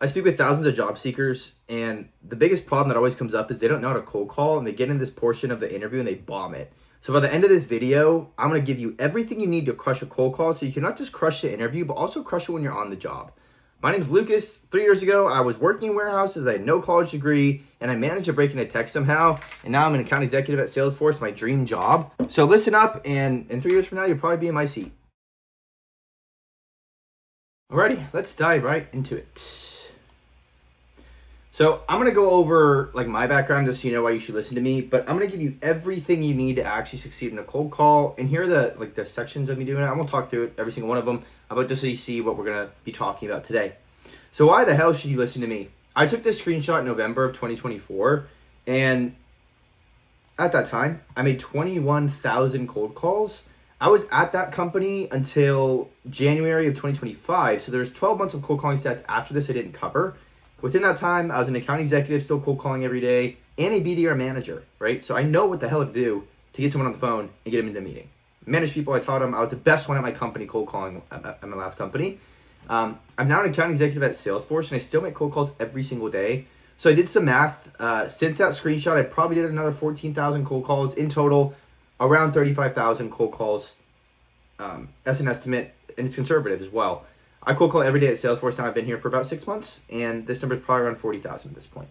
I speak with thousands of job seekers, and the biggest problem that always comes up is they don't know how to cold call, and they get in this portion of the interview and they bomb it. So by the end of this video, I'm going to give you everything you need to crush a cold call so you can not just crush the interview, but also crush it when you're on the job. My name is Lucas. 3 years ago, I was working in warehouses. I had no college degree, and I managed to break into tech somehow. And now I'm an account executive at Salesforce, my dream job. So listen up, and in 3 years from now, you'll probably be in my seat. Alrighty, let's dive right into it. So I'm gonna go over like my background just so you know why you should listen to me, but I'm gonna give you everything you need to actually succeed in a cold call. And here are the sections of me doing it. I'm gonna talk through it, every single one of them, about just so you see what we're gonna be talking about today. So why the hell should you listen to me? I took this screenshot in November of 2024, and at that time, I made 21,000 cold calls. I was at that company until January of 2025, so there's 12 months of cold calling stats after this I didn't cover. Within that time, I was an account executive, still cold calling every day, and a BDR manager, right? So I know what the hell to do to get someone on the phone and get them into a meeting. Manage people, I taught them. I was the best one at my company, cold calling at my last company. I'm now an account executive at Salesforce, and I still make cold calls every single day. So I did some math. Since that screenshot, I probably did another 14,000 cold calls. In total, around 35,000 cold calls as an estimate, and it's conservative as well. I cold call every day at Salesforce now. I've been here for about 6 months, and this number is probably around 40,000 at this point.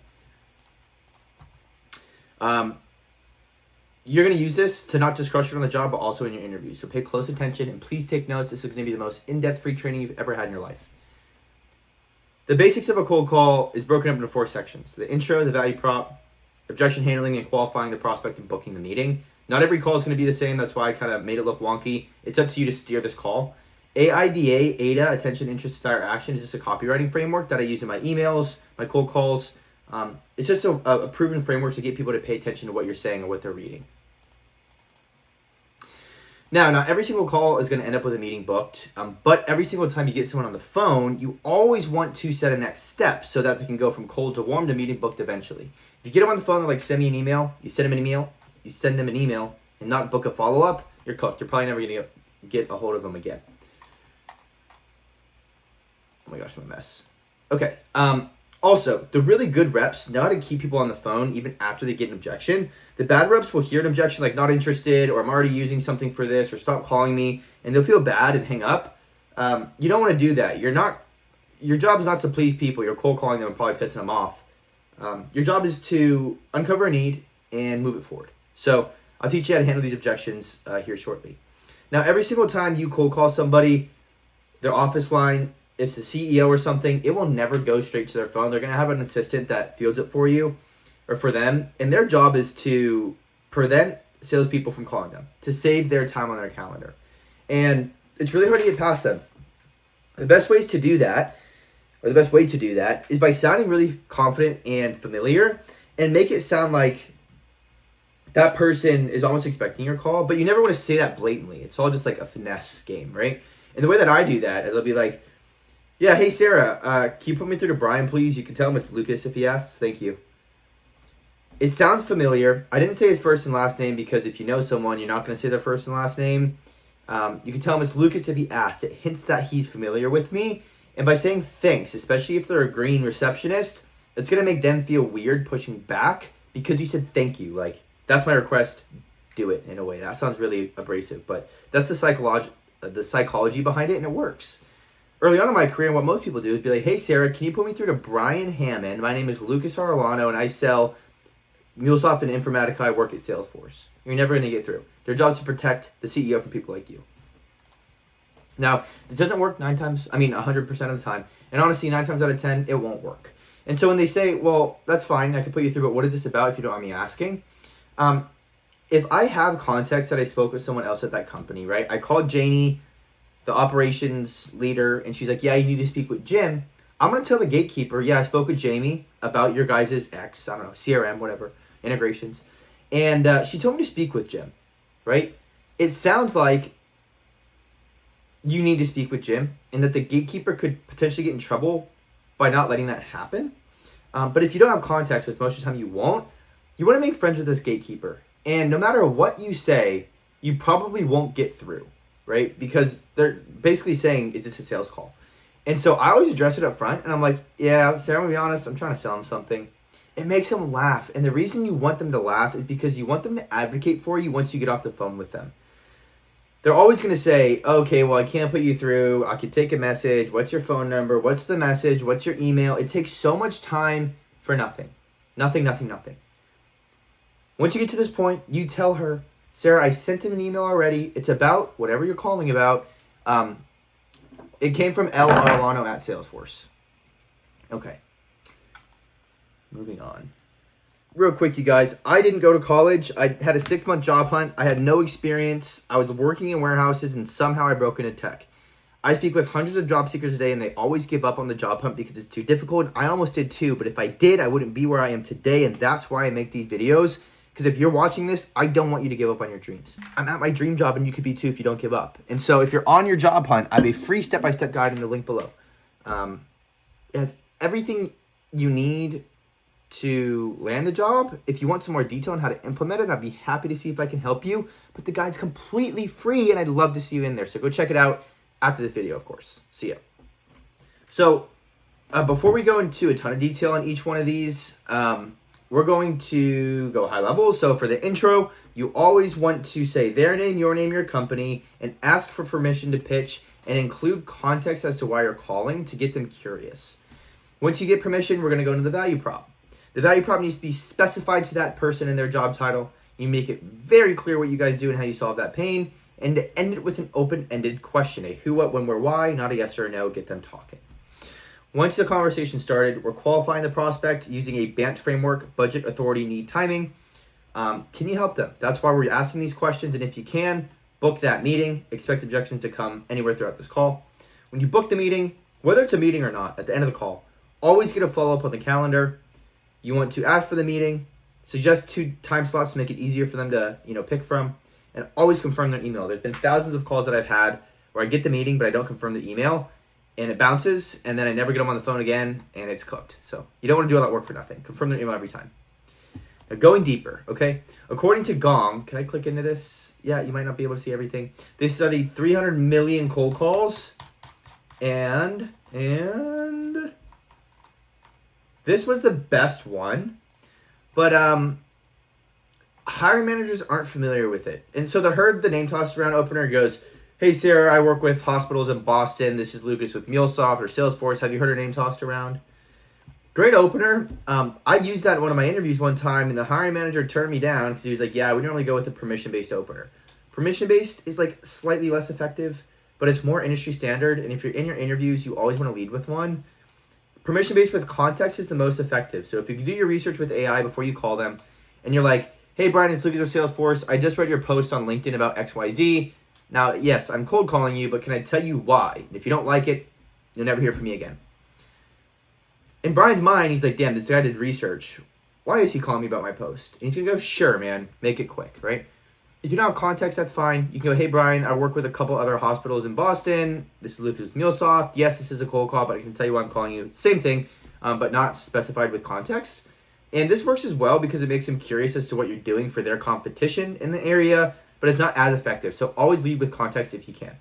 You're going to use this to not just crush it on the job, but also in your interview. So pay close attention, and please take notes. This is going to be the most in-depth free training you've ever had in your life. The basics of a cold call is broken up into 4 sections: the intro, the value prop, objection handling, and qualifying the prospect and booking the meeting. Not every call is going to be the same. That's why I kind of made it look wonky. It's up to you to steer this call. AIDA, ADA, attention, interest, desire, action, is just a copywriting framework that I use in my emails, my cold calls. It's just a proven framework to get people to pay attention to what you're saying or what they're reading. Now, not every single call is going to end up with a meeting booked, but every single time you get someone on the phone, you always want to set a next step so that they can go from cold to warm to meeting booked eventually. If you get them on the phone, they're like, send me an email, you send them an email, and not book a follow-up, you're cooked. You're probably never going to get a hold of them again. Oh my gosh, I'm a mess. Okay. Also, the really good reps know how to keep people on the phone even after they get an objection. The bad reps will hear an objection like not interested, or I'm already using something for this, or stop calling me, and they'll feel bad and hang up. You don't want to do that. Your job is not to please people. You're cold calling them and probably pissing them off. Your job is to uncover a need and move it forward. So I'll teach you how to handle these objections here shortly. Now, every single time you cold call somebody, their office line, if it's the CEO or something, it will never go straight to their phone. They're going to have an assistant that fields it for you or for them. And their job is to prevent salespeople from calling them, to save their time on their calendar. And it's really hard to get past them. The best way to do that is by sounding really confident and familiar, and make it sound like that person is almost expecting your call, but you never want to say that blatantly. It's all just like a finesse game, right? And the way that I do that is I'll be like, yeah, hey, Sarah, can you put me through to Brian, please? You can tell him it's Lucas if he asks. Thank you. It sounds familiar. I didn't say his first and last name because if you know someone, you're not going to say their first and last name. You can tell him it's Lucas if he asks. It hints that he's familiar with me. And by saying thanks, especially if they're a green receptionist, it's going to make them feel weird pushing back because you said thank you. Like, that's my request. Do it in a way. That sounds really abrasive, but that's the psychology behind it, and it works. Early on in my career, what most people do is be like, hey, Sarah, can you put me through to Brian Hammond? My name is Lucas Arellano, and I sell MuleSoft and Informatica. I work at Salesforce. You're never going to get through. Their job is to protect the CEO from people like you. Now, it doesn't work 100% of the time. And honestly, 9 times out of 10, it won't work. And so when they say, well, that's fine, I can put you through, but what is this about if you don't mind me asking? If I have context that I spoke with someone else at that company, right? I called Janie, the operations leader, and she's like, yeah, you need to speak with Jim. I'm going to tell the gatekeeper, yeah, I spoke with Jamie about your guys' CRM, whatever, integrations. And she told me to speak with Jim, right? It sounds like you need to speak with Jim and that the gatekeeper could potentially get in trouble by not letting that happen. But if you don't have context, which most of the time you won't, you want to make friends with this gatekeeper. And no matter what you say, you probably won't get through, right? Because they're basically saying, is this a sales call? And so I always address it up front, and I'm like, yeah, Sarah, I'm going to be honest, I'm trying to sell them something. It makes them laugh. And the reason you want them to laugh is because you want them to advocate for you once you get off the phone with them. They're always going to say, okay, well, I can't put you through. I could take a message. What's your phone number? What's the message? What's your email? It takes so much time for nothing. Nothing. Once you get to this point, you tell her, Sarah, I sent him an email already. It's about whatever you're calling about. It came from L. Arlano at Salesforce. Okay. Moving on. Real quick, you guys. I didn't go to college. I had a 6-month job hunt. I had no experience. I was working in warehouses, and somehow I broke into tech. I speak with hundreds of job seekers a day, and they always give up on the job hunt because it's too difficult. I almost did too, but if I did, I wouldn't be where I am today, and that's why I make these videos. Because if you're watching this, I don't want you to give up on your dreams. I'm at my dream job, and you could be too if you don't give up. And so if you're on your job hunt, I have a free step-by-step guide in the link below. It has everything you need to land the job. If you want some more detail on how to implement it, I'd be happy to see if I can help you. But the guide's completely free, and I'd love to see you in there. So go check it out after this video, of course. See ya. So before we go into a ton of detail on each one of these, we're going to go high level. So for the intro, you always want to say their name, your company, and ask for permission to pitch and include context as to why you're calling to get them curious. Once you get permission, we're going to go into the value prop. The value prop needs to be specified to that person in their job title. You make it very clear what you guys do and how you solve that pain, and to end it with an open-ended question, a who, what, when, where, why, not a yes or a no, get them talking. Once the conversation started, we're qualifying the prospect using a BANT framework, budget, authority, need, timing. Can you help them? That's why we're asking these questions, and if you can, book that meeting. Expect objections to come anywhere throughout this call. When you book the meeting, whether it's a meeting or not, at the end of the call, always get a follow-up on the calendar. You want to ask for the meeting, suggest 2 time slots to make it easier for them to, pick from, and always confirm their email. There's been thousands of calls that I've had where I get the meeting, but I don't confirm the email, and it bounces, and then I never get them on the phone again, and it's cooked. So you don't want to do all that work for nothing. Confirm their email every time. Now, going deeper, okay? According to Gong, can I click into this? Yeah, you might not be able to see everything. They studied 300 million cold calls, and this was the best one, but hiring managers aren't familiar with it. And so they heard the name tossed around opener. Goes, hey, Sarah, I work with hospitals in Boston. This is Lucas with MuleSoft or Salesforce. Have you heard her name tossed around? Great opener. I used that in one of my interviews one time, and the hiring manager turned me down because he was like, yeah, we normally go with the permission-based opener. Permission-based is like slightly less effective, but it's more industry standard. And if you're in your interviews, you always want to lead with one. Permission-based with context is the most effective. So if you do your research with AI before you call them, and you're like, hey, Brian, it's Lucas with Salesforce. I just read your post on LinkedIn about XYZ. Now, yes, I'm cold calling you, but can I tell you why? If you don't like it, you'll never hear from me again. In Brian's mind, he's like, damn, this guy did research. Why is he calling me about my post? And he's going to go, sure, man, make it quick, right? If you don't have context, that's fine. You can go, hey, Brian, I work with a couple other hospitals in Boston. This is Lucas with MuleSoft. Yes, this is a cold call, but I can tell you why I'm calling you. Same thing, but not specified with context. And this works as well because it makes them curious as to what you're doing for their competition in the area, but it's not as effective. So always lead with context if you can.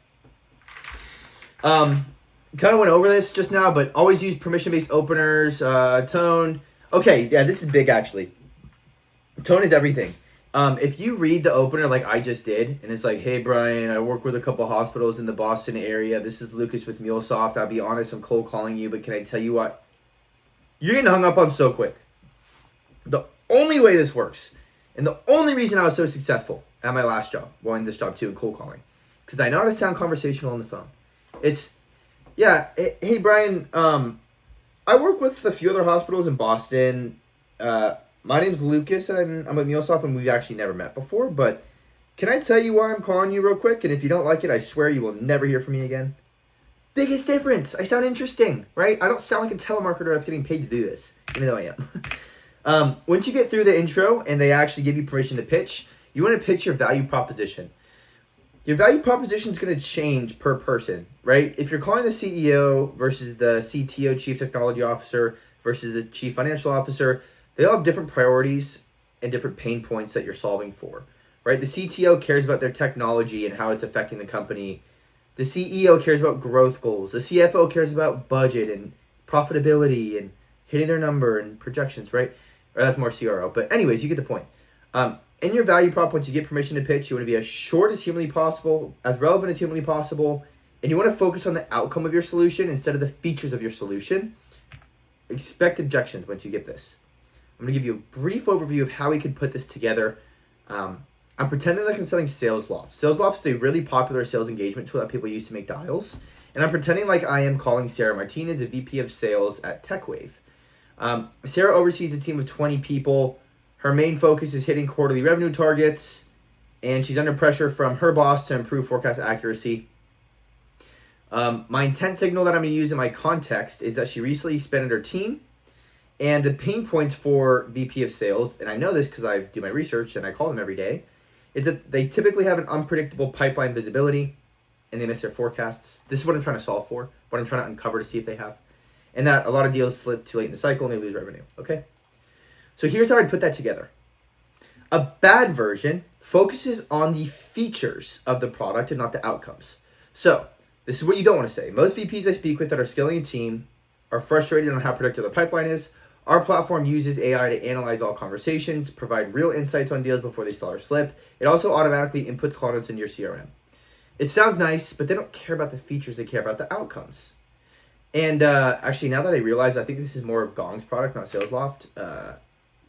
Kind of went over this just now, but always use permission-based openers, tone. Okay, yeah, this is big actually. Tone is everything. If you read the opener like I just did, and it's like, hey, Brian, I work with a couple hospitals in the Boston area. This is Lucas with MuleSoft. I'll be honest, I'm cold calling you, but can I tell you what? You're getting hung up on so quick. The only way this works, and the only reason I was so successful at my last job, well, in this job too, in cold calling, because I know how to sound conversational on the phone. It's, yeah, hey, Brian, I work with a few other hospitals in Boston. My name's Lucas, and I'm with MuleSoft, and we've actually never met before, but can I tell you why I'm calling you real quick? And if you don't like it, I swear you will never hear from me again. Biggest difference. I sound interesting, right? I don't sound like a telemarketer that's getting paid to do this, even though I am. Once you get through the intro and they actually give you permission to pitch, you want to pitch your value proposition. Your value proposition is going to change per person, right? If you're calling the CEO versus the CTO, Chief Technology Officer, versus the Chief Financial Officer, they all have different priorities and different pain points that you're solving for, right? The CTO cares about their technology and how it's affecting the company. The CEO cares about growth goals. The CFO cares about budget and profitability and hitting their number and projections, right? Or that's more CRO. But anyways, you get the point. In your value prop, once you get permission to pitch, you want to be as short as humanly possible, as relevant as humanly possible, and you want to focus on the outcome of your solution instead of the features of your solution. Expect objections once you get this. I'm going to give you a brief overview of how we could put this together. I'm pretending like I'm selling SalesLoft. SalesLoft is a really popular sales engagement tool that people use to make dials. And I'm pretending like I am calling Sarah Martinez, a VP of Sales at TechWave. Sarah oversees a team of 20 people. Her main focus is hitting quarterly revenue targets, and she's under pressure from her boss to improve forecast accuracy. My intent signal that I'm going to use in my context is that she recently expanded her team, and the pain points for VP of Sales, and I know this because I do my research and I call them every day, is that they typically have an unpredictable pipeline visibility and they miss their forecasts. This is what I'm trying to solve for, what I'm trying to uncover to see if they have. And that a lot of deals slip too late in the cycle and they lose revenue, okay? So here's how I'd put that together. A bad version focuses on the features of the product and not the outcomes. So this is what you don't want to say. Most VPs I speak with that are scaling a team are frustrated on how predictive the pipeline is. Our platform uses AI to analyze all conversations, provide real insights on deals before they stall or slip. It also automatically inputs call notes into your CRM. It sounds nice, but they don't care about the features, they care about the outcomes. And actually, now that I realize, I think this is more of Gong's product, not SalesLoft.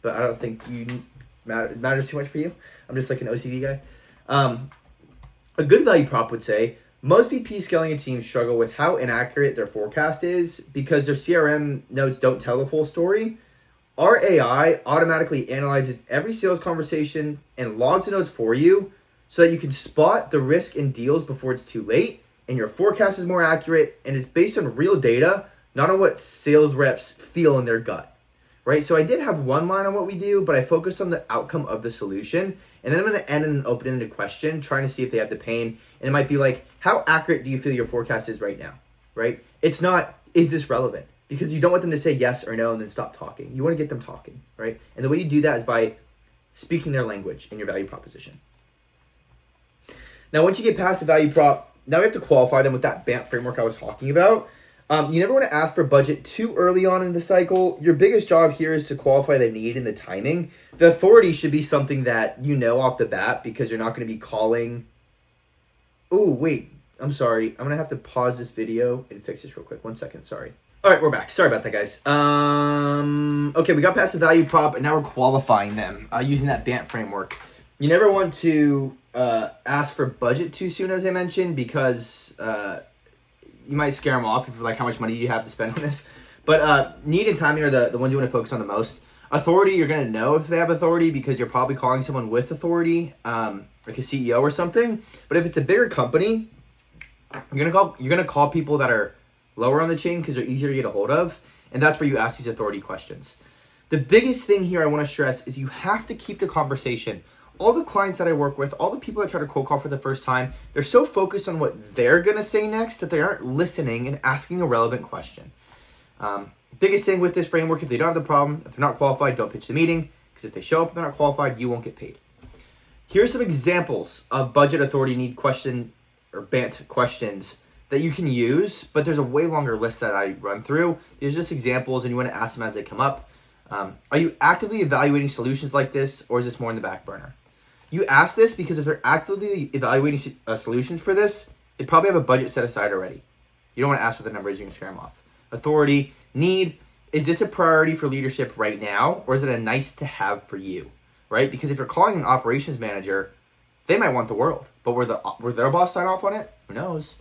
But I don't think it matters too much for you. I'm just like an OCD guy. A good value prop would say, most VPs scaling a team struggle with how inaccurate their forecast is because their CRM notes don't tell the full story. Our AI automatically analyzes every sales conversation and logs the notes for you so that you can spot the risk in deals before it's too late, and your forecast is more accurate, and it's based on real data, not on what sales reps feel in their gut. Right? So I did have one line on what we do, but I focused on the outcome of the solution. And then I'm going to end in an open-ended question, trying to see if they have the pain. And it might be like, how accurate do you feel your forecast is right now? Right? It's not, is this relevant? Because you don't want them to say yes or no and then stop talking. You want to get them talking, right? And the way you do that is by speaking their language in your value proposition. Now, once you get past the value prop, now we have to qualify them with that BANT framework I was talking about. You never want to ask for budget too early on in the cycle. Your biggest job here is to qualify the need and the timing. The authority should be something that you know off the bat because you're not going to be calling. Oh, wait. I'm sorry. I'm going to have to pause this video and fix this real quick. 1 second. Sorry. All right, we're back. Sorry about that, guys. Okay, we got past the value prop, and now we're qualifying them using that BANT framework. You never want to ask for budget too soon, as I mentioned, because you might scare them off if like how much money you have to spend on this. But need and timing are the ones you want to focus on the most. Authority, you're going to know if they have authority because you're probably calling someone with authority, like a CEO or something. But if it's a bigger company, you're gonna call people that are lower on the chain because they're easier to get a hold of, and that's where you ask these authority questions. The biggest thing here I want to stress is you have to keep the conversation. All the clients that I work with, all the people that try to cold call for the first time, they're so focused on what they're going to say next that they aren't listening and asking a relevant question. Biggest thing with this framework, if they don't have the problem, if they're not qualified, don't pitch the meeting, because if they show up and they're not qualified, you won't get paid. Here's some examples of budget authority need question or BANT questions that you can use, but there's a way longer list that I run through. These are just examples, and you want to ask them as they come up. Are you actively evaluating solutions like this, or is this more in the back burner? You ask this because if they're actively evaluating solutions for this, they probably have a budget set aside already. You don't want to ask what the number is, you're going to scare them off. Authority, need, is this a priority for leadership right now, or is it a nice to have for you, right? Because if you're calling an operations manager, they might want the world, but will their boss sign off on it? Who knows?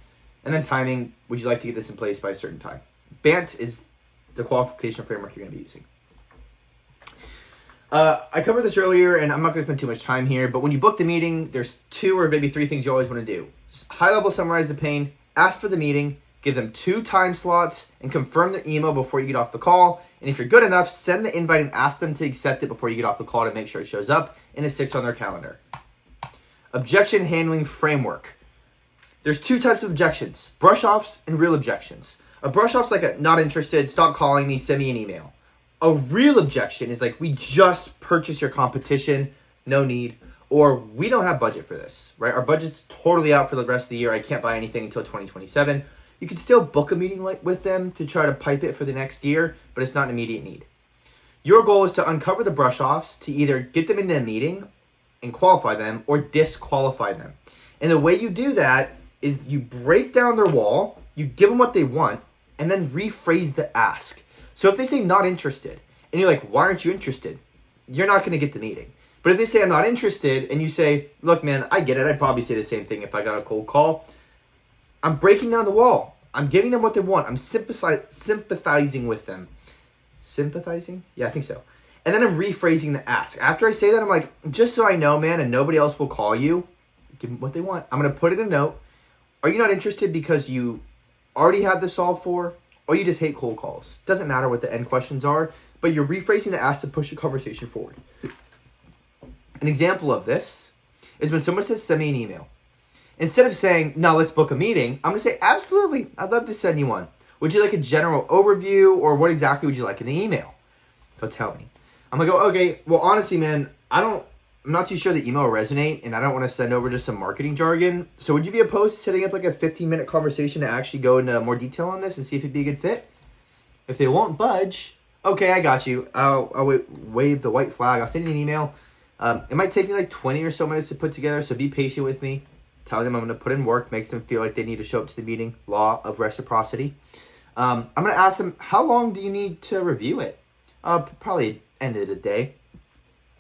And then timing, would you like to get this in place by a certain time? BANT is the qualification framework you're going to be using. I covered this earlier, and I'm not going to spend too much time here, but when you book the meeting, there's 2 or maybe 3 things you always want to do. High level summarize the pain, ask for the meeting, give them 2 time slots, and confirm their email before you get off the call. And if you're good enough, send the invite and ask them to accept it before you get off the call to make sure it shows up and it sticks on their calendar. Objection handling framework. There's 2 types of objections, brush-offs and real objections. A brush-off's like a not interested, stop calling me, send me an email. A real objection is like, we just purchased your competition, no need. or we don't have budget for this, right? Our budget's totally out for the rest of the year. I can't buy anything until 2027. You can still book a meeting with them to try to pipe it for the next year, but it's not an immediate need. Your goal is to uncover the brush-offs to either get them into a meeting and qualify them or disqualify them. And the way you do that is you break down their wall, you give them what they want, and then rephrase the ask. So if they say not interested, and you're like, why aren't you interested? You're not going to get the meeting. But if they say I'm not interested, and you say, look, man, I get it. I'd probably say the same thing if I got a cold call. I'm breaking down the wall. I'm giving them what they want. I'm sympathizing with them. Sympathizing? Yeah, I think so. And then I'm rephrasing the ask. After I say that, I'm like, just so I know, man, and nobody else will call you, give them what they want. I'm going to put in a note. Are you not interested because you already have this solved for, or you just hate cold calls? Doesn't matter what the end questions are, but you're rephrasing the ask to push the conversation forward. An example of this is when someone says, send me an email. Instead of saying, no, let's book a meeting, I'm going to say, absolutely, I'd love to send you one. Would you like a general overview, or what exactly would you like in the email? They'll tell me. I'm going to go, okay, well, honestly, man, I'm not too sure the email will resonate, and I don't want to send over just some marketing jargon. So would you be opposed to setting up like a 15-minute conversation to actually go into more detail on this and see if it'd be a good fit? If they won't budge, okay, I got you. I'll wave the white flag. I'll send you an email. It might take me like 20 or so minutes to put together, so be patient with me. Tell them I'm going to put in work, makes them feel like they need to show up to the meeting. Law of reciprocity. I'm going to ask them, how long do you need to review it? Probably end of the day.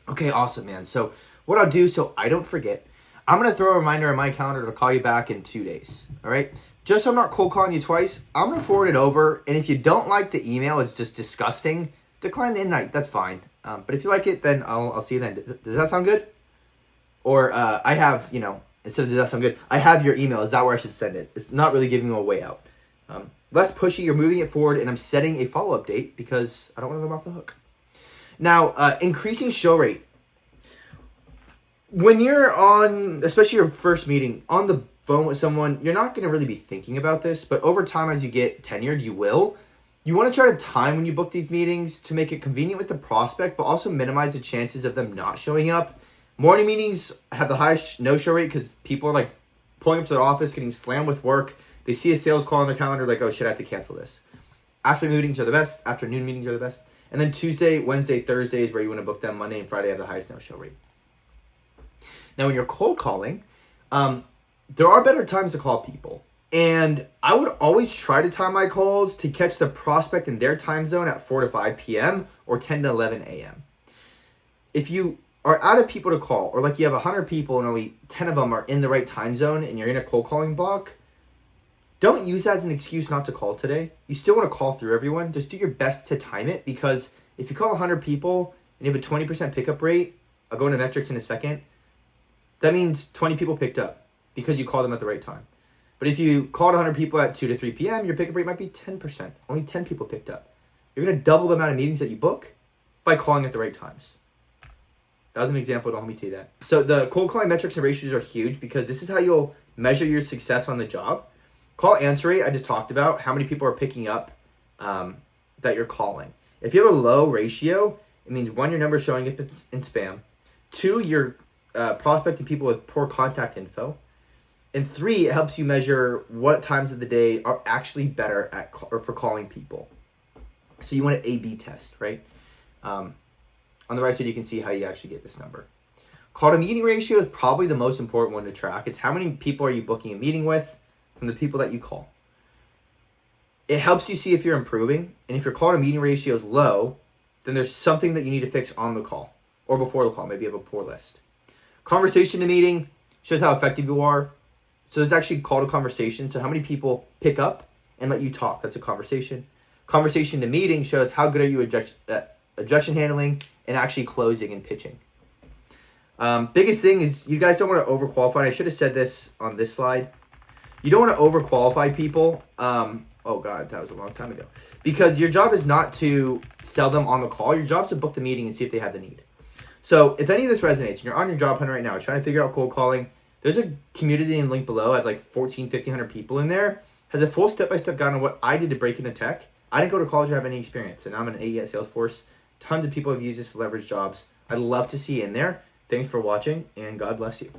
Okay, awesome, man. So what I'll do so I don't forget, I'm going to throw a reminder on my calendar to call you back in 2 days. All right? Just so I'm not cold calling you twice, I'm going to forward it over. And if you don't like the email, it's just disgusting, decline the invite. That's fine. But if you like it, then I'll see you then. Does that sound good? Or I have, instead of does that sound good, I have your email. Is that where I should send it? It's not really giving them a way out. Less pushy, you're moving it forward, and I'm setting a follow-up date because I don't want to let them off the hook. Now, increasing show rate. When you're on, especially your first meeting, on the phone with someone, you're not going to really be thinking about this, but over time as you get tenured, you will. You want to try to time when you book these meetings to make it convenient with the prospect, but also minimize the chances of them not showing up. Morning meetings have the highest no-show rate because people are like pulling up to their office, getting slammed with work. They see a sales call on their calendar, like, oh shit, I have to cancel this. Afternoon meetings are the best. Afternoon meetings are the best. And then Tuesday, Wednesday, Thursday is where you want to book them. Monday and Friday have the highest no-show rate. Now, when you're cold calling, there are better times to call people. And I would always try to time my calls to catch the prospect in their time zone at 4 to 5 p.m. or 10 to 11 a.m. If you are out of people to call, or like you have 100 people and only 10 of them are in the right time zone and you're in a cold calling block, don't use that as an excuse not to call today. You still want to call through everyone. Just do your best to time it, because if you call 100 people and you have a 20% pickup rate, I'll go into metrics in a second, that means 20 people picked up because you called them at the right time. But if you called 100 people at 2 to 3 p.m., your pickup rate might be 10%. Only 10 people picked up. You're going to double the amount of meetings that you book by calling at the right times. That was an example. Don't let me tell you that. So the cold calling metrics and ratios are huge because this is how you'll measure your success on the job. Call answer rate, I just talked about how many people are picking up that you're calling. If you have a low ratio, it means 1, your number is showing up in spam. 2, you're prospecting people with poor contact info. And 3, it helps you measure what times of the day are actually better for calling people. So you want an A/B test, right? On the right side, you can see how you actually get this number. Call to meeting ratio is probably the most important one to track. It's how many people are you booking a meeting with from the people that you call. It helps you see if you're improving. And if your call to meeting ratio is low, then there's something that you need to fix on the call or before the call. Maybe you have a poor list. Conversation to meeting shows how effective you are. So there's actually call to conversation. So how many people pick up and let you talk? That's a conversation. Conversation to meeting shows how good are you at objection handling and actually closing and pitching. Biggest thing is you guys don't want to overqualify. I should have said this on this slide. You don't want to overqualify people. Oh God, that was a long time ago. Because your job is not to sell them on the call. Your job is to book the meeting and see if they have the need. So if any of this resonates and you're on your job hunt right now, trying to figure out cold calling, there's a community and link below. It has like 1,500 people in there. Has a full step-by-step guide on what I did to break into tech. I didn't go to college or have any experience, and I'm an AE at Salesforce. Tons of people have used this to leverage jobs. I'd love to see you in there. Thanks for watching, and God bless you.